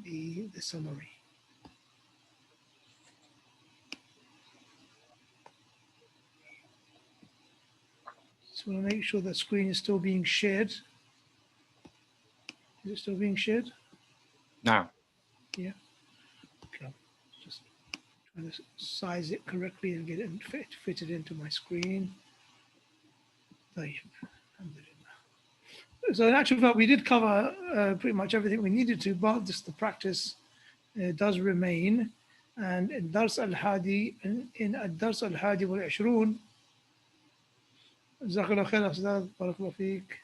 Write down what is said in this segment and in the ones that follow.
the summary. So we'll make sure the screen is still being shared. Is it still being shared? Now. Yeah. Okay. Just trying to size it correctly and get it and fit it into my screen. So in actual fact, we did cover pretty much everything we needed to, but just the practice does remain. And in Dars al-Hadi, in Dars al-Hadi wal-Ashrun, جزاك الله خير أستاذ بارك الله فيك.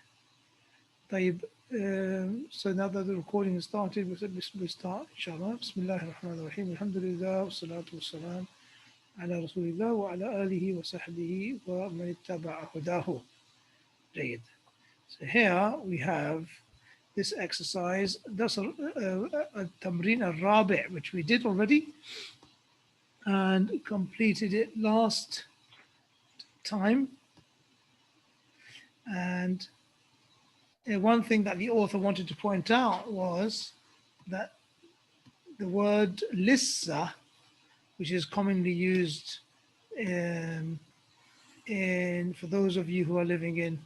طيب, so now that the recording has started, we start inshallah. بسم الله الرحمن الرحيم. الحمد لله والصلاة والسلام على رسول الله وعلى آله وصحبه ومن اتبع هداه. جيد. So here we have this exercise, التمرين الرابع, which we did already and completed it last time. And one thing that the author wanted to point out was that the word lissa, which is commonly used for those of you who are living in,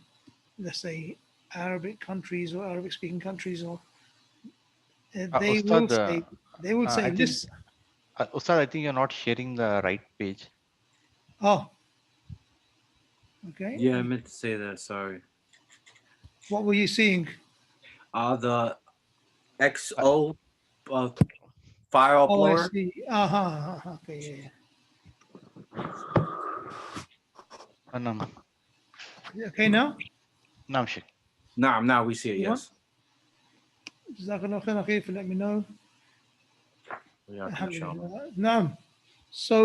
let's say, Arabic countries or Arabic speaking countries, or they will say lissa. Ustad, I think you're not sharing the right page. Oh, okay. Yeah, I meant to say that. Sorry. What were you seeing? The XO file uploader. I see. Okay, yeah. Okay, now? Naam, Sheikh. Now we see it, yes. Jazakallah khair, let me know. Alhamdulillah. So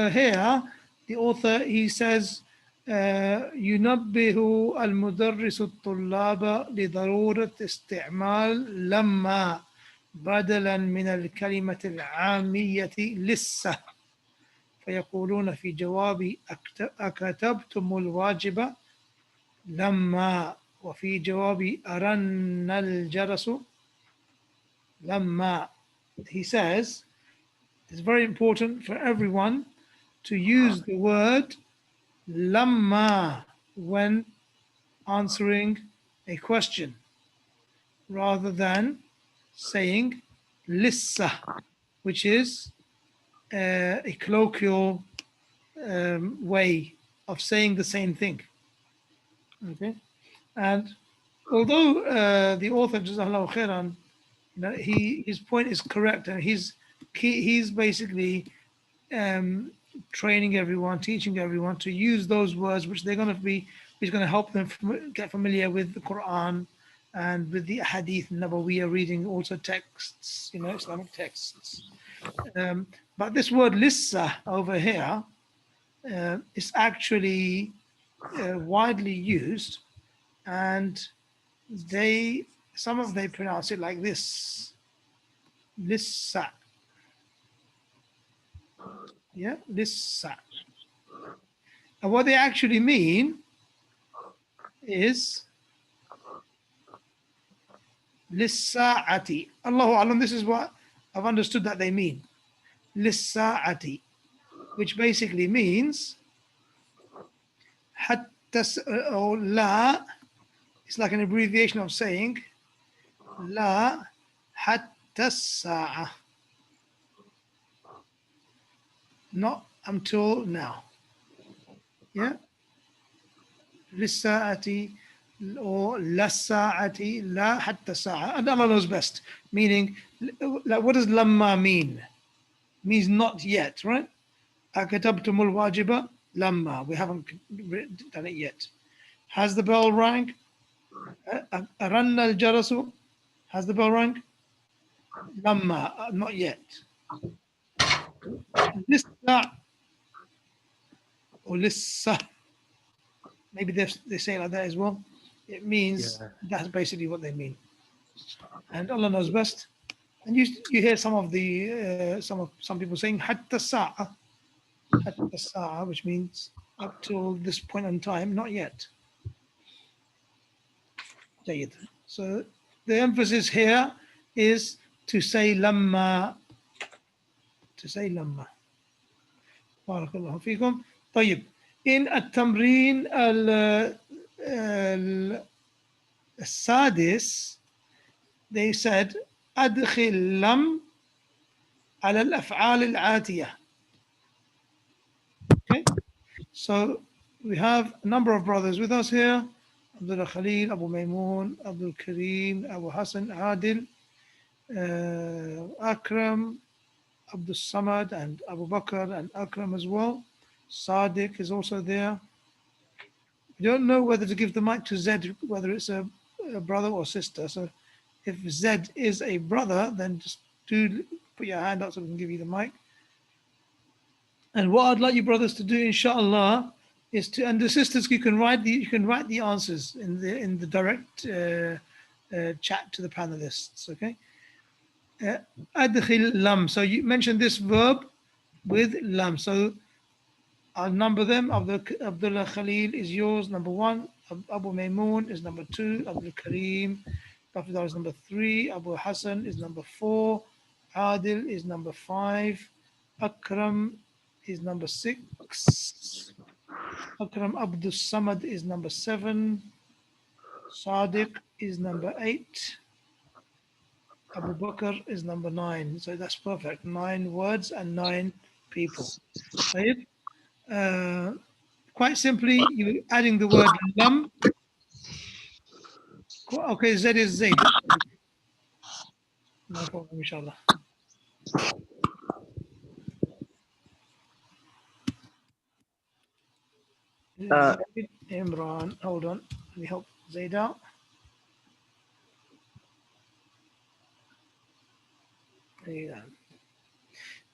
here, the author, he says, ينبه المدرس الطلاب لضرورة استعمال لما بدلا من الكلمة العامية لسه، فيقولون في جواب أكتبتم الواجب لما، وفي جواب أرن الجرس لما. He says it's very important for everyone to use the word lamma when answering a question, rather than saying lissa, which is a colloquial way of saying the same thing. Okay, and although the author, Jazakallahu khairan, his point is correct, and he's basically training everyone, teaching everyone to use those words, which he's going to help them get familiar with the Quran and with the Hadith Nabawiyya, reading also texts, Islamic texts. But this word lissa over here is actually widely used, and some of them pronounce it like this, lissa. Yeah, lissa. And what they actually mean is lissa'ati. Allahu alam, this is what I've understood that they mean. Lissa'ati, which basically means hatta, or la, it's like an abbreviation of saying la hatta sa'a, not until now. Yeah, lissa'ati or lasa'ati, la hatta sa'a, and Allah knows best. Meaning, like, what does lamma mean? Means not yet, right? Akatabtumul wajiba lamma, we haven't done it yet. Has the bell rang? Aranna al jarasu, has the bell rang? Lamma, not yet. Lissa or lissa, maybe they say it like that as well. It means that's basically what they mean, and Allah knows best. And you hear some people saying hatta sa'a, which means up till this point in time, not yet. So the emphasis here is to say lamma. To say lamma. بارك الله فيكم. طيب. In التمرين السادس they said أدخل لم على الأفعال الآتية. Okay. So we have a number of brothers with us here. Abdullah Khalil, Abu Maymoon, Abdul Kareem, Abu Hassan, Adil, Akram, Abdul Samad, and Abu Bakr and Akram as well. Sadiq is also there. We don't know whether to give the mic to Zed, whether it's a brother or sister. So if Zed is a brother, then just do put your hand up so we can give you the mic. And what I'd like you brothers to do, inshallah, is to, and the sisters, you can write the answers in the direct chat to the panelists. Okay. Adkhil lam. So you mentioned this verb with lam. So I'll number them. Abdullah Khalil is yours, number 1. Abu Maymoon is number 2. Abdul Kareem is number 3. Abu Hassan is number 4. Adil is number 5. Akram is number 6. Akram Abdul Samad is number 7. Sadiq is number 8. Abu Bakr is number 9. So that's perfect. 9 words and 9 people. Right? Quite simply, you're adding the word lam. Okay, Z is Zaid. No problem, inshallah. Zaid, Imran. Hold on. Let me help Zaid out.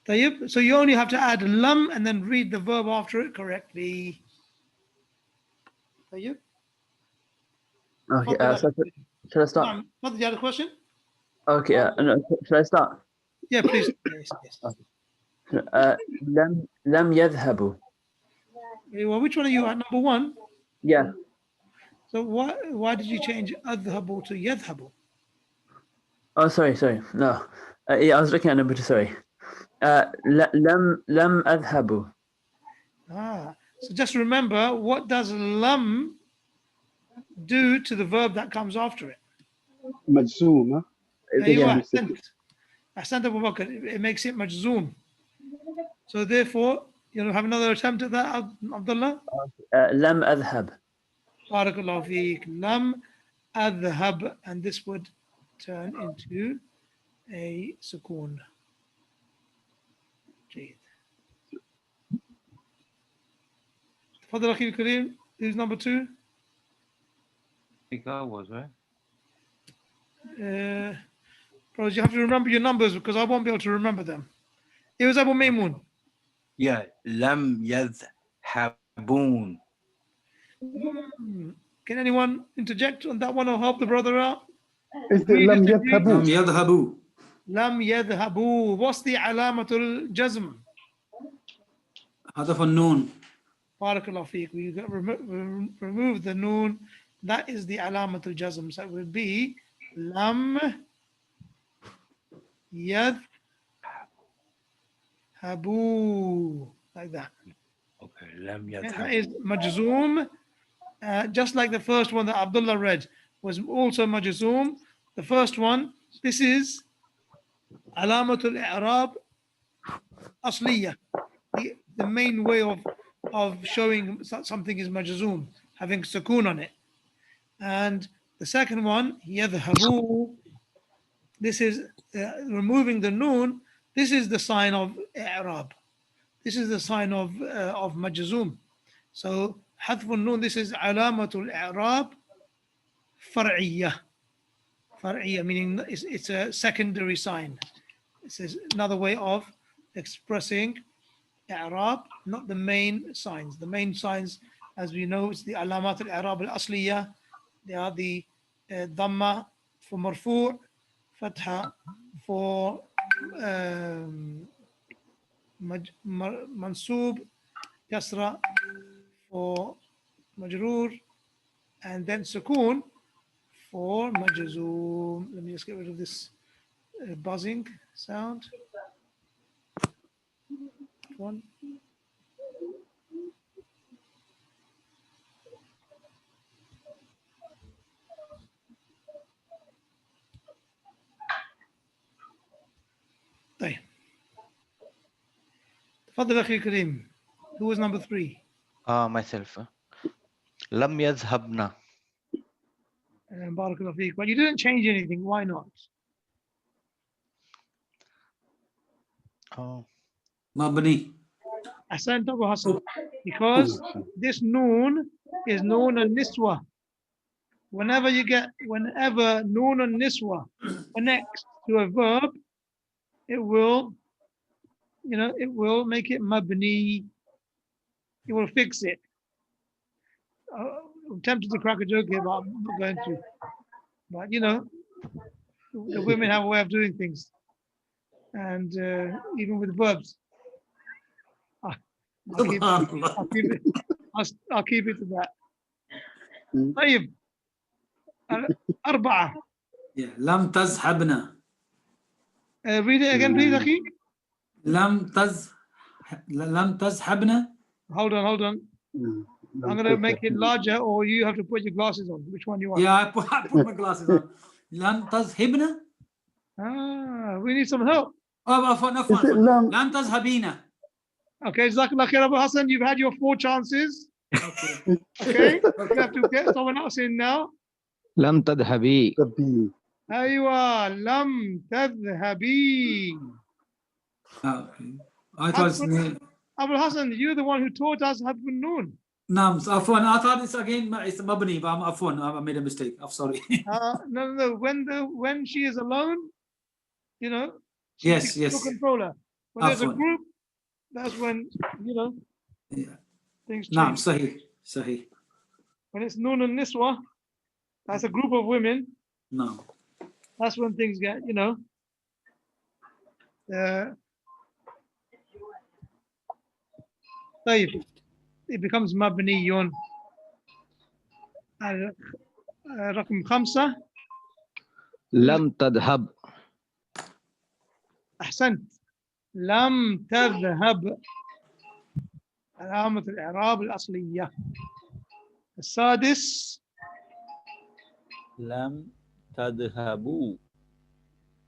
طيب. So you only have to add lam and then read the verb after it correctly. طيب. Okay, so should I start? What the other question? Okay, no, should I start? Yeah, please. Yes, yes. Okay. لم يذهبوا. Well, which one are you at? Number 1? Yeah. So why did you change adhabu to yadhabu? Oh, sorry. No. Yeah, I was looking at number 2. Sorry. لم أذهب. So just remember, what does lam do to the verb that comes after it? مجزوم. أيوة, أحسنت أبو بكر. It makes it majzoom. So therefore, you know, have another attempt at that, Abdullah. لم أذهب. بارك الله فيك. لم أذهب, and this would turn into a sukoon. جيد. تفضل أخي الكريم. Who's number 2? I think I was, right? Bros, you have to remember your numbers because I won't be able to remember them. It was Abu Maymoon. Yeah, lam yadhhabun. Can anyone interject on that one or help the brother out? لم يذهبوا. يذهبوا. لم يذهبوا. What's the علامة الجزم? حذف النون. بارك الله فيك. We remove the noon. That is the علامة الجزم. So it would be لم يذهبوا, like that. Okay, lam That yadhhabu. is majzoom. Just like the first one that Abdullah read was also majzoom. The first one, this is alamatul i'rab asliya, the main way of showing something is majzoom, having sukoon on it. And the second one, yadhhabu, this is removing the noon. This is the sign of i'rab. This is the sign of majzoom. So حذف النون, this is علامة الإعراب فرعية. فرعية meaning it's a secondary sign. This is another way of expressing إعراب, not the main signs. The main signs, as we know, it's the علامات الإعراب الأصلية. They are the ضمة for مرفوع, فتحة for منصوب, كسرة for majroor, and then sukoon for majzoom. Let me just get rid of this buzzing sound. One. طيب. تفضل أخي كريم. Who was number 3? Myself. Lam yazhabna. بارك الله فيك. But you didn't change anything. Why not? Oh. مبني. أحسنت أبو حسن. Because this noon is noon al-niswa. Whenever noon al-niswa connects to a verb, it will make it mabni. It will fix it. I'm tempted to crack a joke here, but I'm not going to. But the women have a way of doing things, and even with verbs. I'll keep it to that. طيب. 4. لم تذهبنا. Read it again, please, أخي. لم تذهبنا. Hold on. I'm going to make it larger, or you have to put your glasses on. Which one you want? Yeah, I put my glasses on. لم تذهبنا. We need some help. عفوا. لم تذهبين. Okay, Jazakallah khair, Abu Hassan. You've had your 4 chances. Okay. You have to get someone else in now. لم تذهبي. أيوة. لم تذهبي. I thought Abu Hassan, you're the one who taught us حذف النون. نعم عفوا. I thought it's again it's مبني, but عفوا, I made a mistake. I'm sorry. No. When she is alone, Yes. she's controller. When there's a group, that's when things change. نعم صحيح. When it's noon and niswa, that's a group of women. No. That's when things get, طيب. It becomes مبني. رقم 5. لم تذهب. أحسنت. لم تذهب. علامة الإعراب الأصلية. 6. لم تذهبوا.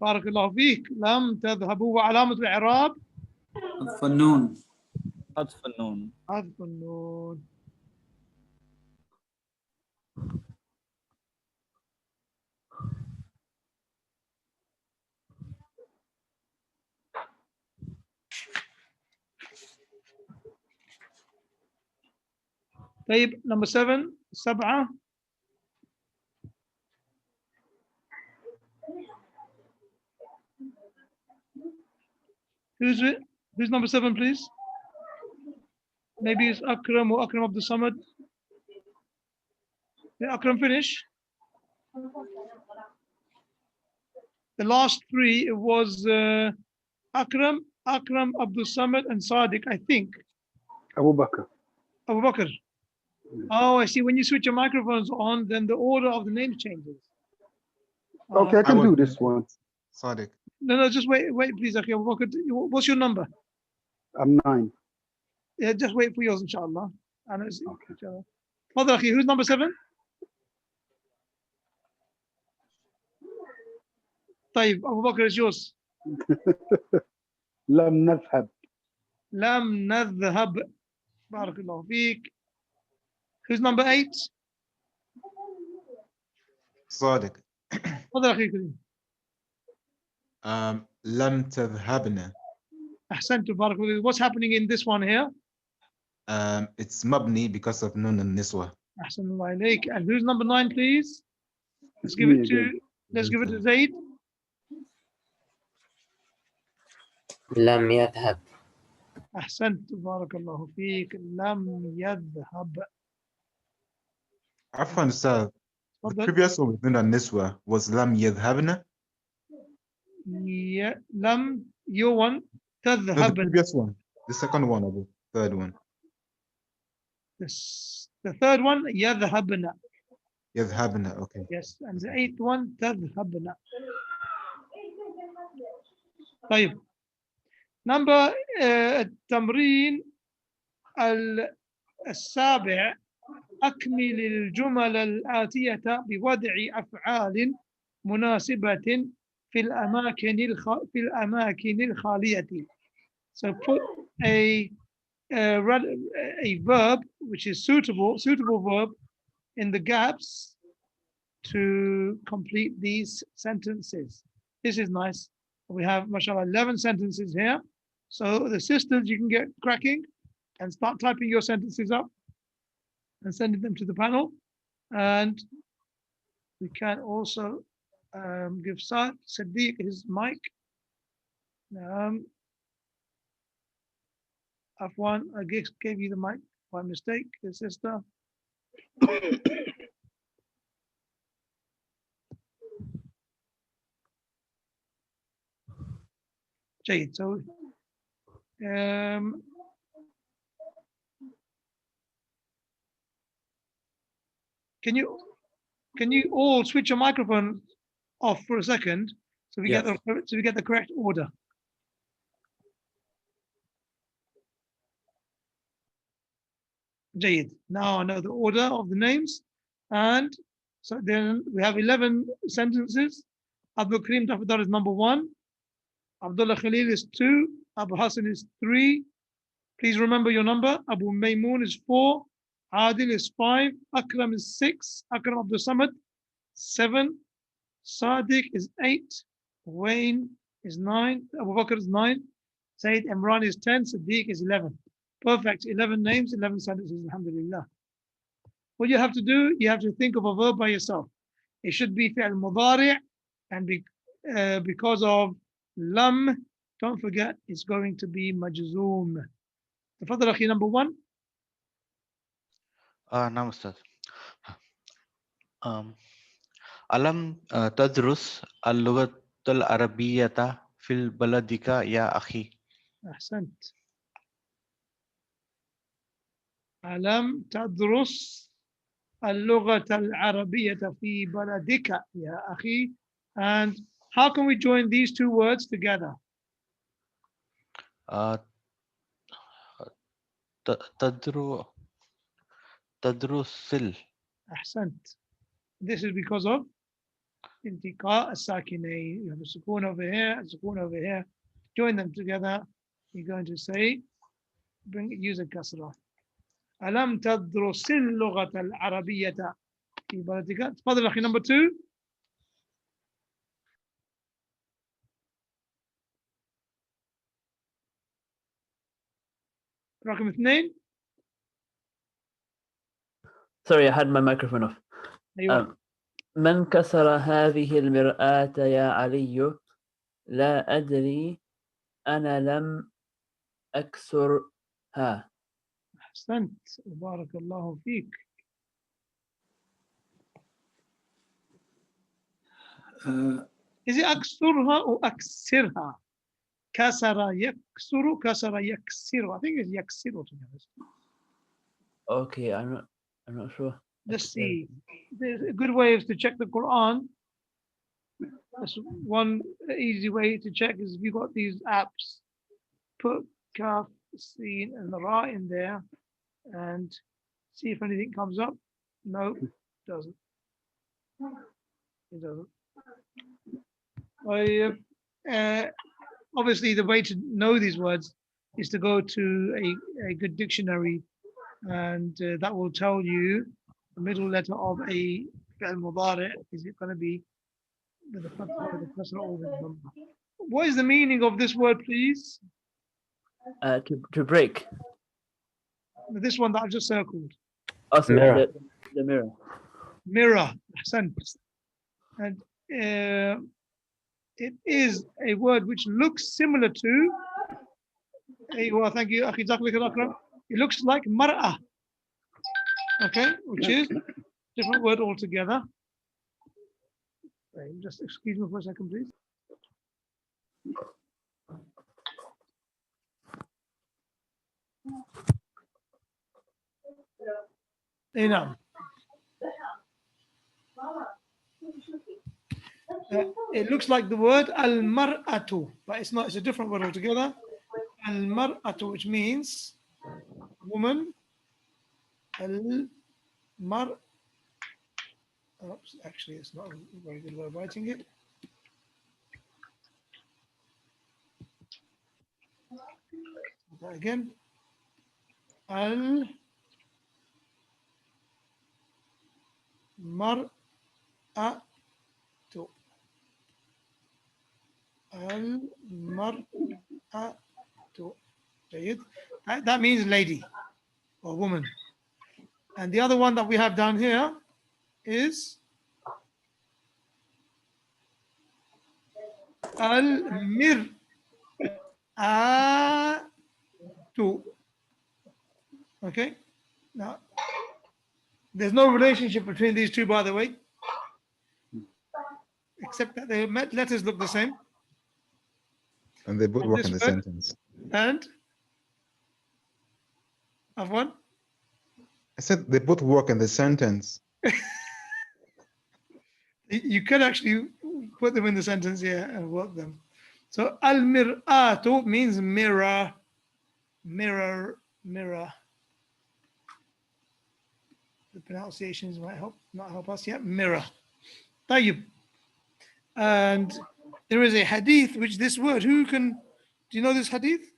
بارك الله فيك. لم تذهبوا. وعلامة الإعراب النون. حذف النون. حذف النون. طيب. number 7. 7. Who's it? Who's number 7, please? Maybe it's Akram or Akram Abdul Samad. Did Akram finish? The last 3, it was Akram, Abdul Samad, and Sadiq, I think. Abu Bakr. Abu Bakr. Oh, I see. When you switch your microphones on, then the order of the names changes. Okay, I can do this one. Sadiq. No, just wait, please, Akhi Abu Bakr. What's your number? I'm 9. Yeah, just wait for yours, inshallah. Okay. Inshallah. Mother Akhi, who's number 7? طيب, Abu Bakr, is yours. لم نذهب. لم نذهب. بارك الله فيك. Who's number 8? صادق. تفضل أخي كريم. لم تذهبنا. أحسنت. بارك الله. What's happening in this one here? It's mabni because of nun and niswa. أحسن الله إليك. And who's number 9, please? Let's give it to Zaid. لم يذهب. أحسنت. بارك الله فيك. لم يذهب. Afwan sir, the previous one with nun and niswa was lam yadhabna. Yeah, lam, your one. No, the تذهب. previous one, the second one, or the third one. The third one, يذهبن. Yadhabna, okay. Yes, and the 8th one, تذهبن. طيب. Number التمرين السابع أكمل الجمل الآتية بوضع أفعال مناسبة في الأماكن الخالية. So put a verb which is suitable verb in the gaps to complete these sentences. This is nice. We have, mashallah, 11 sentences here. So the sisters, you can get cracking and start typing your sentences up and sending them to the panel. And we can also give Sadiq his mic. Afwan, I gave you the mic by mistake, his sister. Jade, so can you all switch your microphone off for a second so we get the correct order? Jade. Now I know the order of the names, and so then we have 11 sentences. Abdul Karim Tafadar is number 1. Abdullah Khalil is 2. Abu Hassan is 3. Please remember your number. Abu Maymoon is 4. Adil is 5. Akram is 6. Akram Abdul Samad 7. Sadiq is 8. Wayne is 9. Abu Bakr is 9. Sayyid Imran is 10. Sadiq is 11. Perfect. 11 names, 11 sentences. Alhamdulillah. What you have to do, you have to think of a verb by yourself. It should be fi'al mudari', and because of lam, don't forget it's going to be majzoom. Tafadhal akhi, number 1. نعم أستاذ. ألم تدرس اللغة العربية في بلدك يا أخي؟ أحسنت. ألم تدرس اللغة العربية في بلدك يا أخي? And how can we join these two words together? تدرس. أحسنت. This is because of التقاء الساكنين. You have a sukoon over here, a sukoon over here. Join them together. You're going to say, use a kasra. ألم تدرس اللغة العربية في بلدك؟ تفضل أخي, number 2. رقم 2. Sorry, I had my microphone off. أيوة. من كسر هذه المرآة يا علي؟ لا أدري، أنا لم أكسرها. أحسنت. بارك الله فيك. Is it أكسرها or أكسرها? كسر يكسر, كسر يكسر. I think it's يكسر, to be honest. Okay, I'm not sure. Let's see. There's a good way is to check the Quran. That's one easy way to check is if you've got these apps, put Kaf, Sin, and Ra in there and see if anything comes up. No, it doesn't. It doesn't. Obviously, the way to know these words is to go to a good dictionary, and that will tell you the middle letter of a fi'l mudari'. Is it going to be with the fatha or the kasra or with the dhamma? What is the meaning of this word, please? To break. This one that I've just circled. Also, Mirror. The mirror. Mirror. And it is a word which looks similar to. Thank you, Akhi Jazakallah Akram. It looks like mar'ah. Okay, which is a different word altogether. Just excuse me for a second, please. It looks like the word al-mar'atu, but it's not. It's a different word altogether. Al-mar'atu, which means woman. Al-mar. Oops, actually, it's not a very good way of writing it. That again. Al-mar'atu. Al-mar'atu. That means lady or woman. And the other one that we have down here is al-mir'atu. Okay. Now, there's no relationship between these two, by the way, except that the letters look the same. And they both And work this in the word- sentence. And of one. I said they both work in the sentence. You could actually put them in the sentence here and work them. So al-mir'atu means mirror, mirror, mirror. The pronunciations might not help us yet. Mirror. Tayyib. And there is a hadith which this word, do you know this hadith?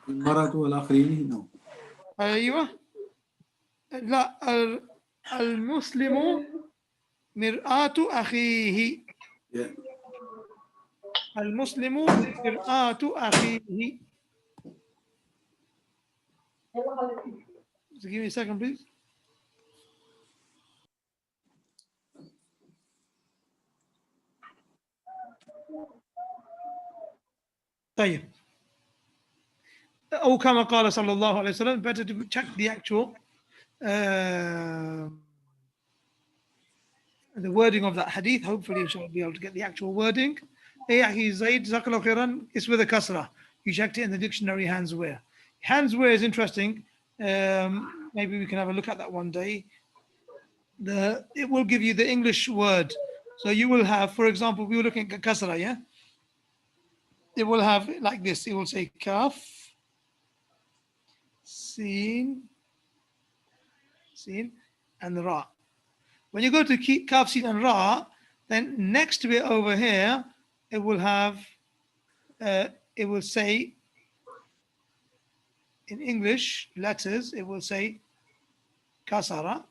المرأة والآخرين. No. أيوة. لا المسلم مرآة أخيه. Yeah. المسلم مرآة أخيه. So give me a second, please. طيب. أو كما قال صلى الله عليه وسلم, better to check the actual the wording of that hadith. Hopefully, inshallah, be able to get the actual wording. Ayyahi Zaid Zakallahu Khairan is with a kasra. You checked it in the dictionary, handswear. Handswear is interesting. Maybe we can have a look at that one day. It will give you the English word. So you will have, for example, we were looking at kasra, yeah? It will have like this. It will say kaf, sin, and ra. When you go to kaf, sin, and ra, then next to it over here, it will have, it will say, in English letters, it will say kasara.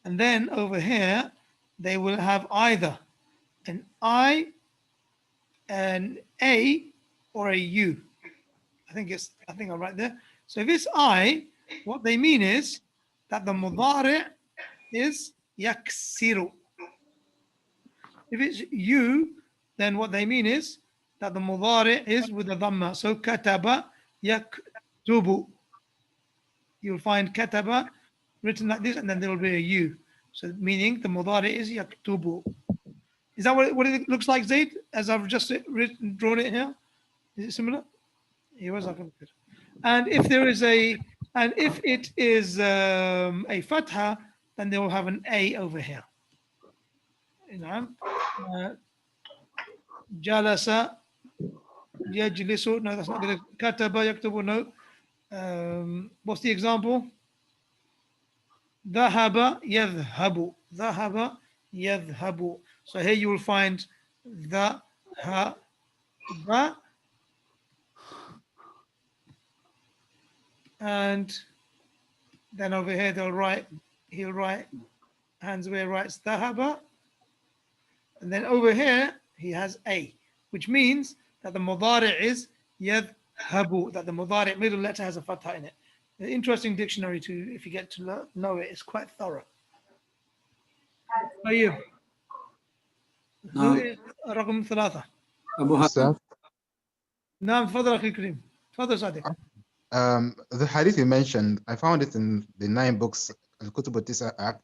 And then over here, they will have either an I, an A, or a U. I think I'm right there. So if it's I, what they mean is that the mudari' is yaksiru. If it's U, then what they mean is that the mudari' is with the dhamma. So kataba yaktubu. You'll find kataba written like this, and then there will be a U. So meaning the mudari' is yaktubu. Is that what it looks like, Zaid, as I've just drawn it here? Is it similar? And if there is and if it is a fatha, then they will have an A over here. Jalasa, yajlisu. No, that's not good. Kataba, yaktubu. No. What's the example? Dhahaba, yadhhabu. Dhahaba, yadhhabu. So here you will find the, ha, ba, and then over here he'll write, Handswear writes dhahaba, and then over here he has a, which means that the mudari' is yadhhabu, that the mudari' middle letter has a fatha in it. An interesting dictionary to, if you get to know it, it's quite thorough. طيب. رقم 3. أبو حسن. نعم تفضل أخي الكريم. تفضل صادق. The hadith you mentioned, I found it in the 9 books, Al-Kutub al-Tis'a.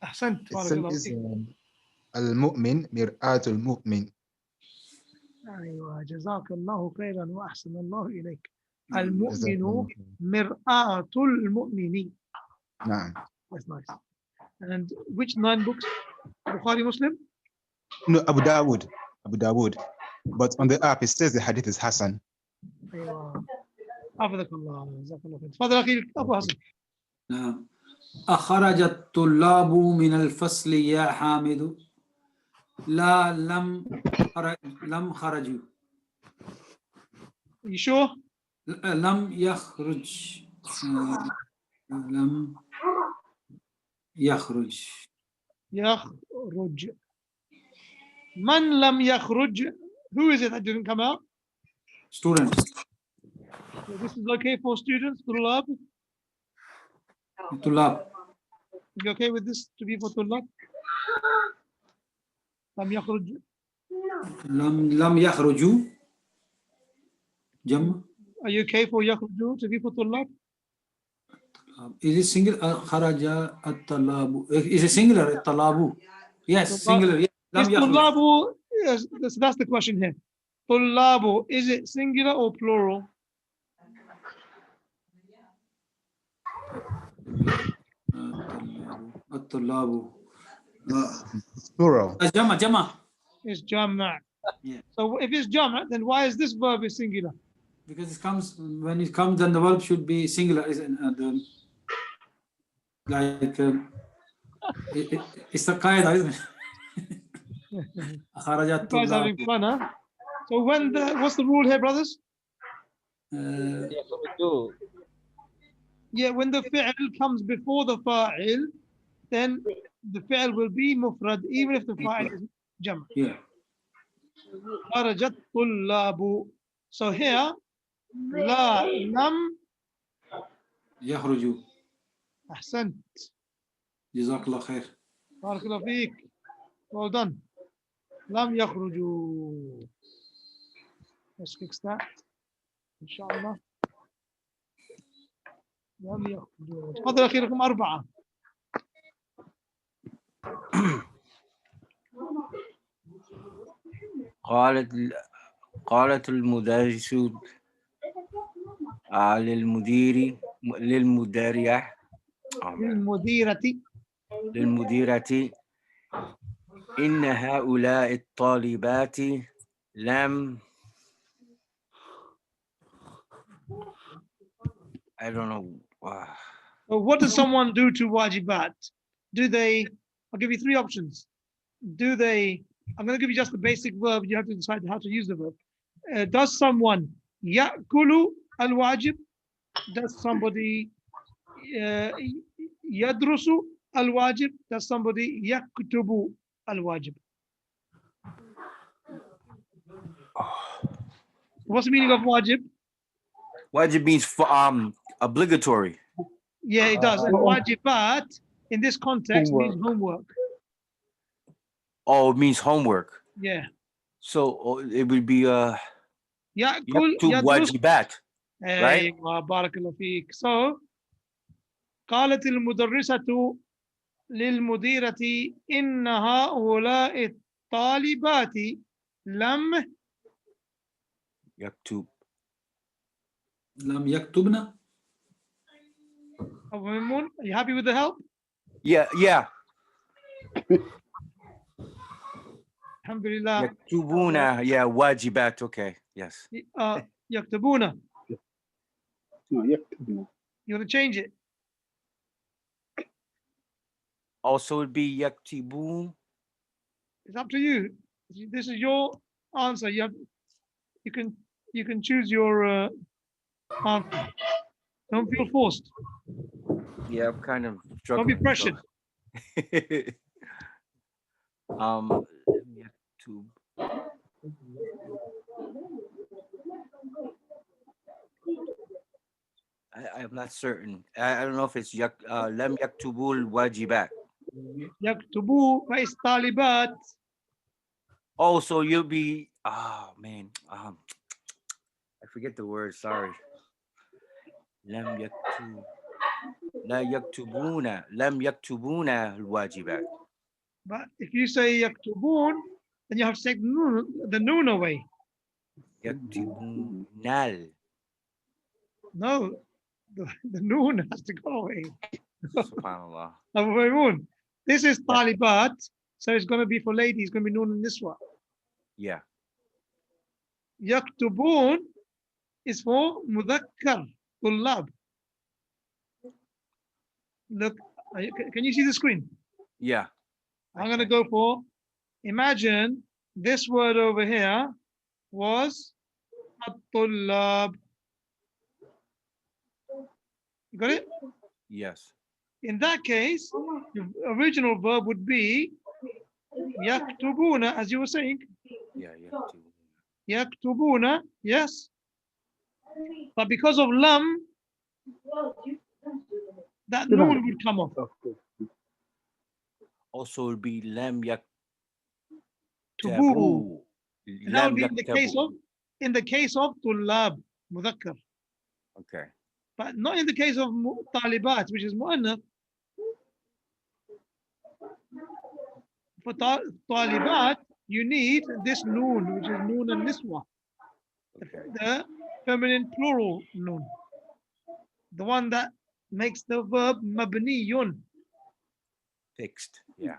أحسنت. It says Al-Mu'min Mir'atul Mu'min. أيوة جزاك الله خيرا وأحسن الله إليك. المؤمن مرآة المؤمن. نعم. That's nice. And which 9 books? Bukhari, Muslim? No, Abu Dawood. Abu Dawood. But on the app, it says the hadith is Hassan. أيوة. حفظك الله جزاك الله خير. تفضل أخي أبو حسن. نعم. أخرج الطلاب من الفصل يا حامد لا لم خرجوا. You sure? لم يخرج لم يخرج. يخرج. من لم يخرج? Who is it that didn't come out? Students. So this is okay for students, طلاب? طلاب. You okay with this to be for طلاب? لم يخرج. لم يخرجوا. جمع. Are you okay for يخرجوا to be for طلاب? Is it singular? خرج الطلاب. Is it singular? الطلاب. Yes, singular. Yes. Is لم يخرج. طلاب, yes, that's the question here. طلاب, is it singular or plural? الطلاب. Plural. جمع. It's jama'. Yeah. So if it's jama', then why is this verb is singular? Because it comes, when it comes, then the verb should be singular, isn't it? Like, it's the qaida, isn't it? You guys are having fun, huh? So what's the rule here, brothers? Yeah, when the fi'l comes before the fa'il, then the fi'l will be mufrad, even if the fa'il is jam'. Yeah. خرجت طلاب. So here, لا لم يخرجوا. أحسنت. جزاك الله خير. بارك الله فيك. Well done. لم يخرجوا. Let's fix that. إن شاء الله. لم يخرجوا. تفضل أخي رقم 4. قالت المدرس للمديرة إن هؤلاء الطالبات لم I don't know. So what does someone do to wajibat? Do they, I'll give you 3 options. Do they, I'm going to give you just the basic verb. You have to decide how to use the verb. Does someone ya'kulu al-wajib? Does somebody yadrusu al-wajib? Does somebody yaktubu al-wajib? What's the meaning of wajib? Wajib means obligatory. Yeah, it does. And wajibat in this context means homework. Oh, it means homework. Yeah. So it would be Ya'kul yaktub wajibat, right? بارك الله فيك. So قالت المدرسة للمديرة إن هؤلاء الطالبات لم يكتب. لم يكتبنا. Are you happy with the help? Yeah. Alhamdulillah. يكتبون. Yeah, wajibat. Okay. Yes. يكتبون. No, يكتبون. You want to change it? Also, it'd be yaktibun. It's up to you. This is your answer. You can choose your answer. Don't feel forced. Yeah, I'm kind of Don't struggling. be pressured. yaktub. I'm not certain. I don't know if it's lam yaktubul wajibat. يكتبوا is طالبات. Oh, so you'll be, oh man, I forget the word, sorry. Lam yaktub, la yaktubuna, lam yaktubuna al-wajibat. But if you say يكتبون, then you have to take the noon away. Yaktubunal. No, the noon has to go away. Subhanallah. Abu Maymoon, This is talibat, so it's going to be for ladies. It's going to be noon and niswa. Yeah. Yaktubun is for mudhakkar, tullab. Look, can you see the screen? Yeah. I'm going to go for, imagine this word over here was at-tullab. You got it? Yes. In that case, the original verb would be yaktubuna, as you were saying. Yeah. Yaktubun. Yaktubuna, yes. But because of lam, that noon would come off. Also, will be lam Tubu. yaktabu. And that would be yaktabu. in the case of tullab, mudhakkar. Okay. But not in the case of talibat, which is mu'annath. For talibat, you need this noon, which is noon and niswa. The feminine plural noon. The one that makes the verb mabniyun. Fixed. Yeah.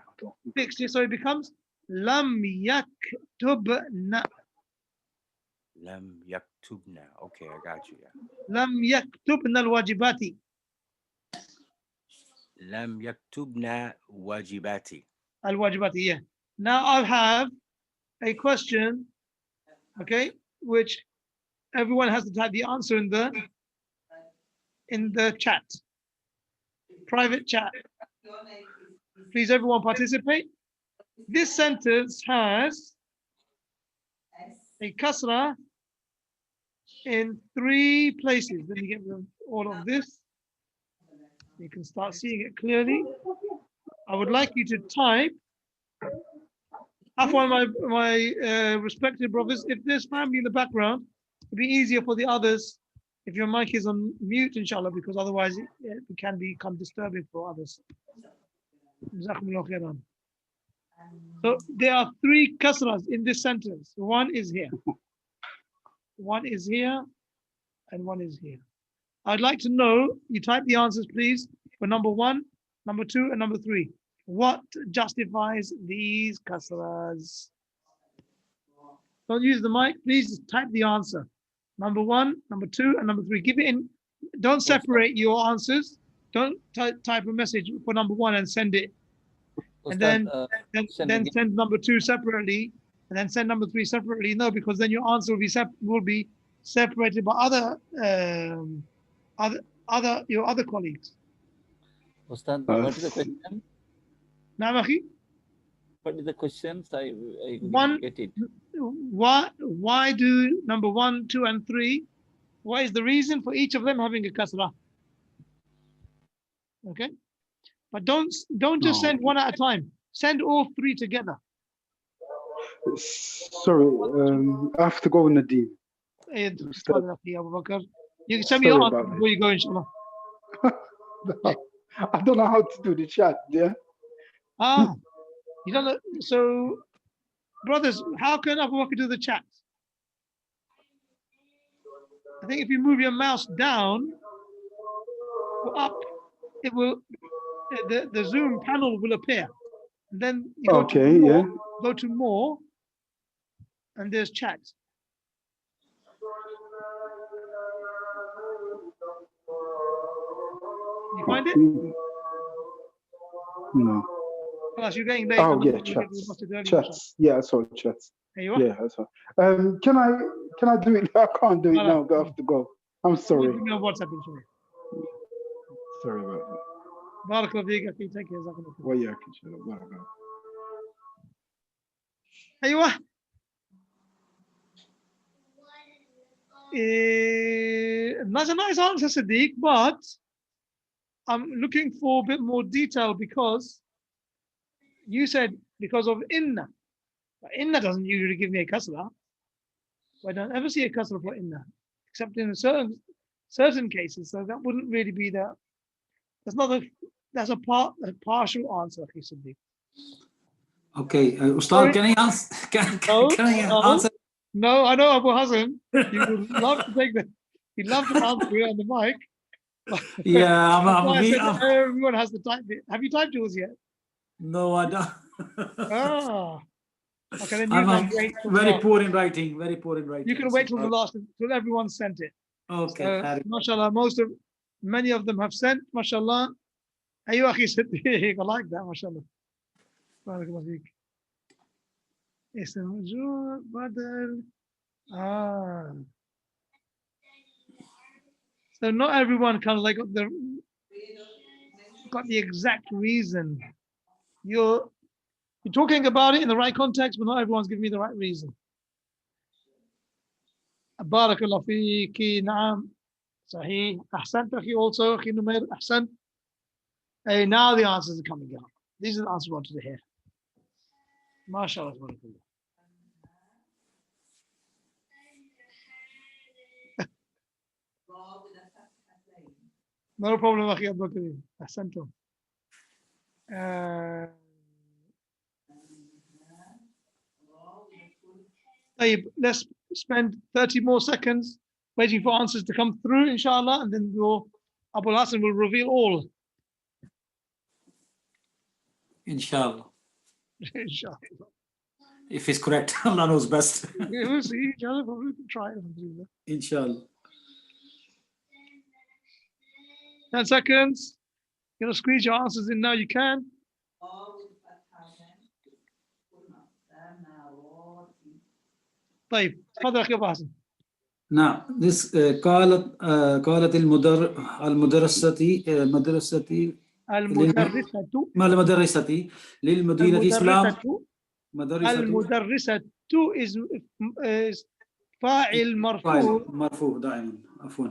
Fixed. So it becomes lam yaktubna. Lam yaktubna. Okay, I got you. Yeah. Lam yaktubna al-wajibati. Lam yaktubna wajibati. Al-wajibati, yeah. Now I'll have a question, okay, which everyone has to type the answer in the chat, private chat. Please, everyone participate. This sentence has a kasra in 3 places. Let me get rid of all of this. You can start seeing it clearly. I would like you to type. Afwan, my respected brothers, if there's family in the background, it'd be easier for the others if your mic is on mute, inshallah, because otherwise it can become disturbing for others. Jazakumullah khairan. So there are 3 kasras in this sentence. One is here, one is here, and one is here. I'd like to know, you type the answers, please, for number 1, number 2, and number 3. What justifies these kasras? Don't use the mic, please just type the answer. Number 1, number 2, and number 3. Give it in. Don't separate your answers. Don't type a message for number 1 and send it. And then send number 2 separately, and then send number 3 separately. No, because then your answer will be separated by your other colleagues. Ustad, what is the question? Naam, What is the question? I One, get it. why do number 1, 2, and 3? What is the reason for each of them having a kasra? Okay, but don't just send one at a time. Send all 3 together. Sorry, I have to go, Nadine. You can send me your answer before you go, inshallah. I don't know how to do the chat, yeah? You don't know. So, brothers, how can Abu Bakr do the chat? I think if you move your mouse down or up, it will, the Zoom panel will appear. And then you go to more, go to more, and there's chat. You find it? No. Plus, you're getting late. Oh, yeah, chats. Yeah, I saw chats. There you are. Yeah, I saw. Can I do it? I can't do it now. I have to go. I'm sorry. Give me on WhatsApp, inshallah. Sorry about that. Barakallahu feek, akhi. Take care. وياك إن شاء الله. بارك الله. أيوة. That's a nice answer, Sadiq, but I'm looking for a bit more detail because you said because of inna. But inna doesn't usually give me a kasra. I don't ever see a kasra for inna, except in certain cases. So that wouldn't really be that. That's a partial answer, Sadiq. Okay, Ustad, can I answer? Can I answer? No, I know Abu Hassan. You would love to take that. He'd love to answer you on the mic. Yeah, everyone has to type it. Have you typed yours yet? No, I don't. Ah. Okay, then you I'm can wait till the very last. poor in writing. Very poor in writing. You can wait till the last, till everyone sent it. Okay. So, mashallah, many of them have sent, mashallah. أيوة أخي صديق. I like that, mashallah. بارك الله فيك. اسم مجرور بدل. Ah. So not everyone kind of like got the exact reason. You're talking about it in the right context, but not everyone's giving me the right reason. بارك الله فيك. نعم. صحيح. أحسنت أخي also. أخي نمير أحسنت. Hey, now the answers are coming up. These are the answers we wanted to hear. MashaAllah. No problem, أخي عبد الكريم. أحسنتم. Let's spend 30 more seconds waiting for answers to come through, inshallah, and then Abu Hassan will reveal all. Inshallah. Inshallah. If it's correct, Allah knows best. We'll see, inshallah, but we can try it. Inshallah. 10 seconds. You know, squeeze your answers in now, you can. طيب تفضل أخي أبو حسن. Now, this قالت المدرسة للمديرة إسلام. المدرسة is فاعل مرفوع. مرفوع دائما عفوا.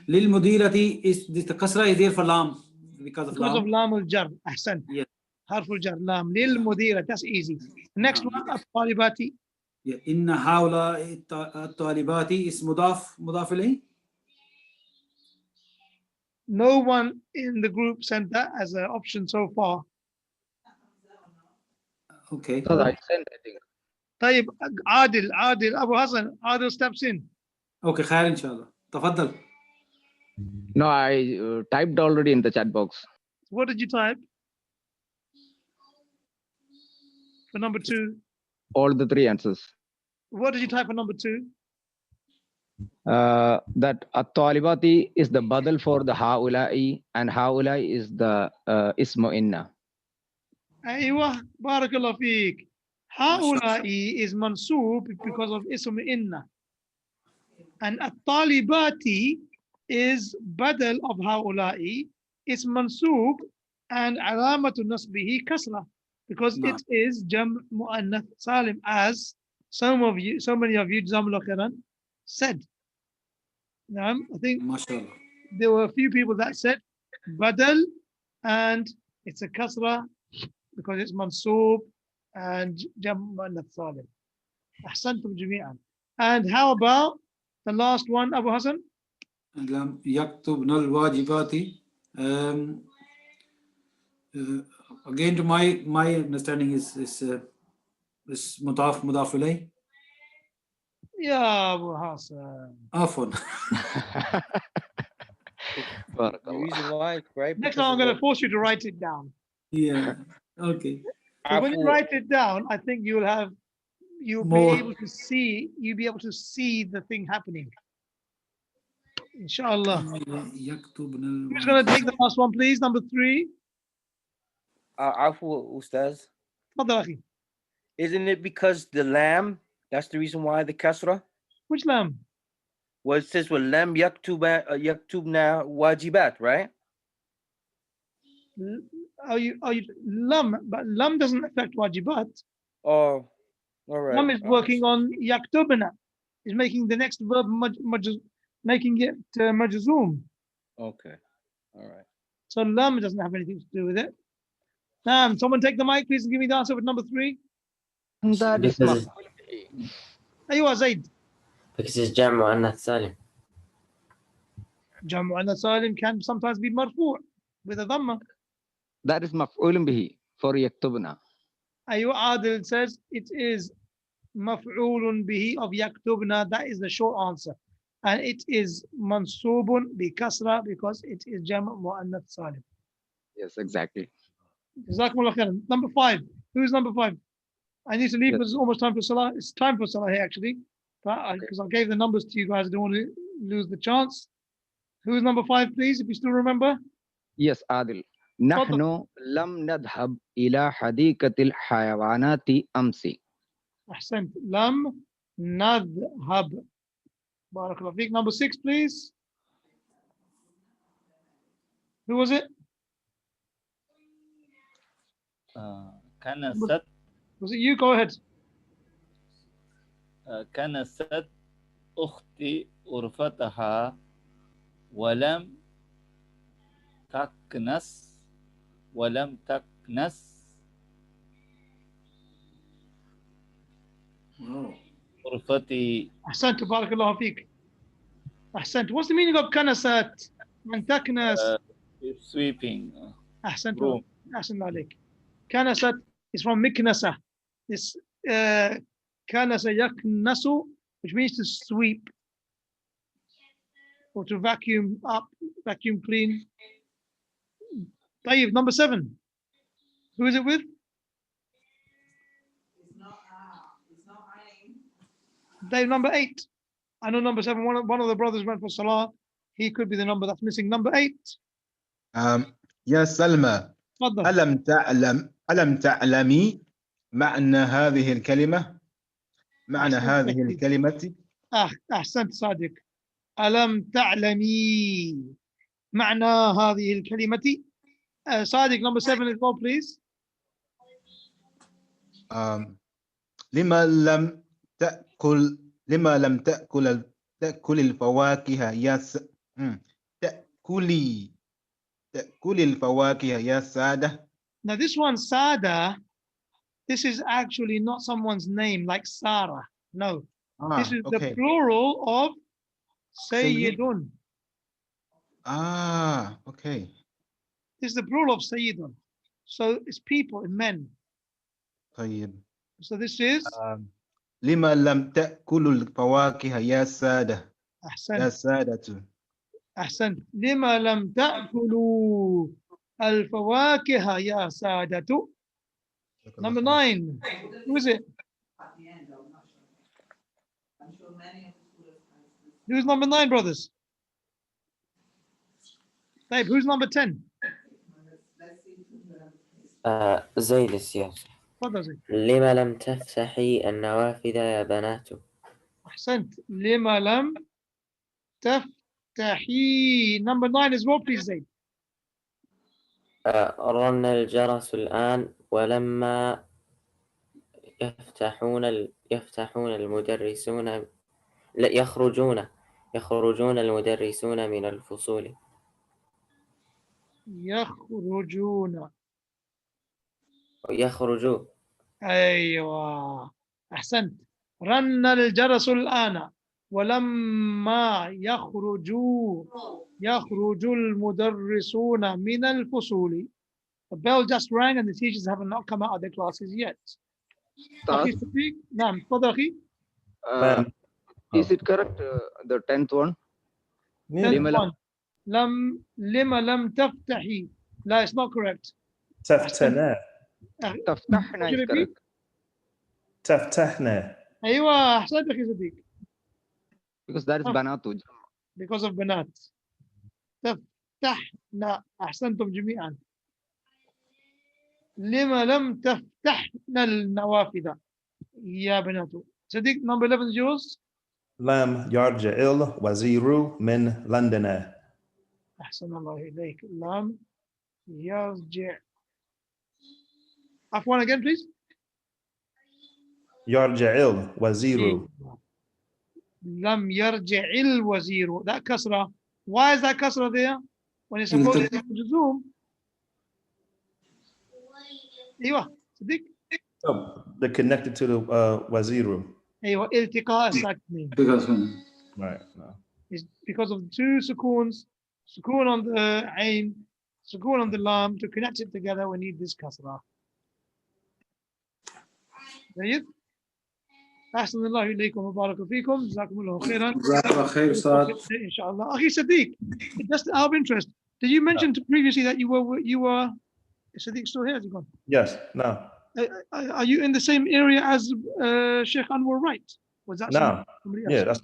للمديرة is the كسرة is there for lam because of لام الجر. أحسن. Yes. حرف الجر لام للمديرة. That's easy. Next one الطالبات. إن هؤلاء الطالبات is مضاف إليه. No one in the group sent that as an option so far. Okay. So I sent, I think. طيب عادل أبو حسن عادل steps in. Okay, خير إن شاء الله. تفضل. No, I typed already in the chat box. What did you type? For number 2. All the 3 answers. What did you type for number 2? That at-talibati is the badal for the haulai, and haulai is the ismu inna. أيوة بارك الله فيك. هؤلاء is mansub because of ism inna. And at-talibati is badal of هؤلاء. It's mansub and alamatu nasbihi kasra because it is jam muannath salim, as so many of you Jazakumullah khairan said. Now, I think MashaAllah. there were a few people that said badal and it's a kasra because it's mansub and jam muannath salim. Ahsantum jami'an. And how about the last one, Abu Hassan? لم يكتبن الواجبات. Again, to my understanding is مضاف إليه. Yeah, Abu Hassan. عفوا. The reason why, right? Next time I'm going to force you to write it down. Yeah. Okay. But when you write it down, I think you'll be able to see the thing happening. Inshallah. Who's going to take the last one, please? Number 3. Afu Ustaz. تفضل أخي. Isn't it because the lamb? That's the reason why the kasra? Which lamb? Well, it says, well, lam yaktubna wajibat, right? Are you lam? But lam doesn't affect wajibat. Oh, all right. Lam is working on yaktubna. Is making the next verb making it majzoom. Okay, all right. So lam doesn't have anything to do with it. Now, someone take the mic, please, and give me the answer with number 3. That is Because أيوة Zaid. it's جمع مؤنث سالم. جمع مؤنث سالم can sometimes be مرفوع with a dhamma. that is maf'ulun bihi for yaktubna. أيوة Adil says it is مفعول به of yaktubna. That is the short answer. And it is mansubun bi kasra because it is جمع مؤنث سالم. Yes, exactly. Jazakumullah khairan. Number 5. Who's number 5? I need to leave Yes. because it's almost time for Salah. It's time for Salah here actually. But because I gave the numbers to you guys, I don't want to lose the chance. Who's number 5, please, if you still remember? Yes, Adil. نحن لم نذهب إلى حديقة الحيوانات أمس. أحسنت. لم نذهب. Barakallah feek. Number 6, please. Who was it? كنست Was it you? Go ahead. كنست أختي غرفتها ولم تكنس غرفتي. أحسنت. Barakallah feek. أحسنت. What's the meaning of kanasat and taknas? Sweeping. أحسنت. room. أحسن عليك. Kanasat is from miknasa. This kanasa yaknasu, which means to sweep or to vacuum up, vacuum clean. Tayyib, number 7. Who is it with? Dave, number 8. I know number 7. One of the brothers went for Salah. He could be the number that's missing. Number 8. يا سلمى تفضل. ألم تعلمي معنى هذه الكلمة؟ معنى هذه الكلمة؟ أحسنت صادق. ألم تعلمي معنى هذه الكلمة؟ صادق, number 7 as well, please. لما لم تأكل الفواكه تأكلي الفواكه يا سادة. Now this one, Sada, this is actually not someone's name like Sarah. No, this is the plural of Sayyidun. Okay. This is the plural of Sayyidun. So it's people and men. طيب. So this is لما لم تأكلوا الفواكه يا سادة. يا سادة. أحسنت. لما لم تأكلوا الفواكه يا سادة. Number 9. Who is it? Who's number 9, brothers? Babe, who's number 10? زيد السياسي. تفضل زيد. لما لم تفتحي النوافذ يا بنات. أحسنت. لما لم تفتحي. Number 9 as well, please, زيد. رن الجرس الآن ولما يفتحون المدرسون لا يخرجون المدرسون من الفصول. يخرجوا. أيوة أحسنت. رن الجرس الآن ولما يخرج المدرسون من الفصول. The bell just rang and the teachers have not come out of their classes yet. أخي صديق. نعم تفضل أخي. Is it correct, the 10th one? 10th one. لما لم تفتحي. لا, it's not correct. تفتحنا. تفتحنا is correct. تفتحنا. أيوة أحسنت أخي صديق. Because that is بنات. Because of بنات. تفتحنا. أحسنتم جميعا. لما لم تفتحنا النوافذ يا بنات. صديق, number 11 is yours. لم يرجع الوزير من لندن. أحسن الله إليك. لم يرجع. One again, please. يرجع الوزير. لم يرجع الوزير. That kasra. Why is that kasra there? When it's supposed to be Juzum. أيوة صديق. They're connected to the wazir. أيوة التقاء الساكنين. Right. No. It's because of 2 sukoons. Sukoon on the ain, sukoon on the lam. To connect it together, we need this kasra. جيد. أحسن الله إليكم وبارك فيكم. جزاكم الله خيرا. جزاك الله خير أستاذ. إن شاء الله. أخي صديق, just out of interest, did you mention previously that you were Is Sadiq still here? Has he gone? Yes. No. Are you in the same area as Sheikh Anwar Wright? Was that No. somebody else? Yeah, that's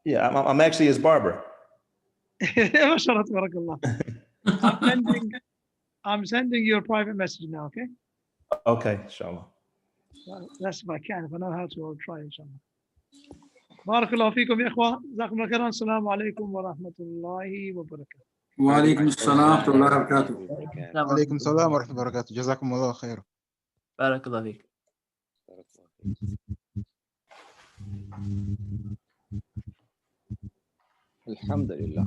yeah. I'm actually his barber. MashaAllah, tabarakallah. I'm sending you a private message now, okay? Okay, inshallah. That's if I can. If I know how to, I'll try, inshallah. Barakallahu feekum, ya ikhwa. Jazakumullah khairan. Assalamu alaikum wa rahmatullahi wa barakatuh. وعليكم السلام ورحمة الله وبركاته. وعليكم السلام ورحمة الله وبركاته. جزاكم الله خيرا. بارك الله فيك. Alhamdulillah.